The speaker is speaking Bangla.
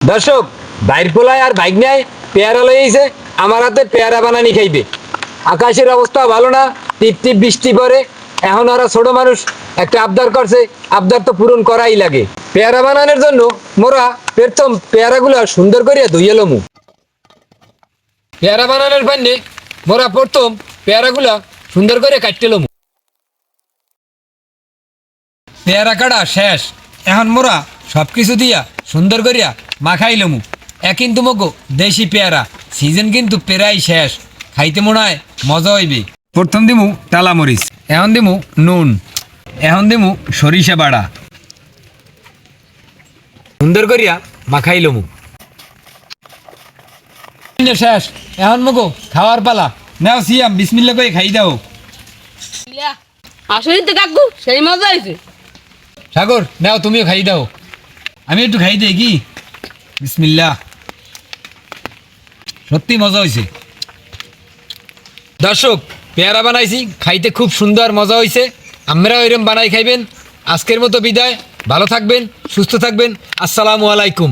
দর্শক, বাইর পোলায় আর বাইক নেয় পেয়ারা লইছে, আমার হাতে পেয়ারা বানানি খাইবে। আকাশের অবস্থা ভালো না, টিপ টিপ বৃষ্টি পড়ে। এখন ওরা ছোট মানুষ একটা আবদার করছে, আবদার তো পূরণ করাই লাগে। পেয়ারা বানানোর জন্য মোরা প্রথম পেয়ারাগুলো সুন্দর করিয়া ধুইয়ে লমু। পেয়ারা বানানোর পান্নে মোরা প্রথম পেয়ারাগুলা সুন্দর করে কাটতে লমু। পেয়ারা কাটা শেষ, এখন মোরা সবকিছু দিয়া সুন্দর করিয়া মাখাই লমু। কিন্তু মগো দেশি পেয়ারা সিজন কিন্তু পেরাই শেষ, খাইতে মনে হয় মজা হইবে। প্রথম দিমু টালা মরিচ, এখন দিমু নুন, এখন দিমু সরিষা বাড়া। সুন্দর করিয়া মাখাই লমু। শেষ, এখন মগো খাওয়ার পালা। নাও সিয়াম, বিসমিল্লাহ করে খাই দাও। আসলে তো কাকু সেই মজা হয়েছে। সাগর নাও, তুমিও খাই দাও। আমি একটু খাই দেই কি? বিসমিল্লাহ। সত্যি মজা হয়েছে। দর্শক, পেয়ারা বানাইছি, খাইতে খুব সুন্দর মজা হয়েছে। আপনারাও এরকম বানাই খাইবেন। আজকের মতো বিদায়, ভালো থাকবেন, সুস্থ থাকবেন। আসসালামু আলাইকুম।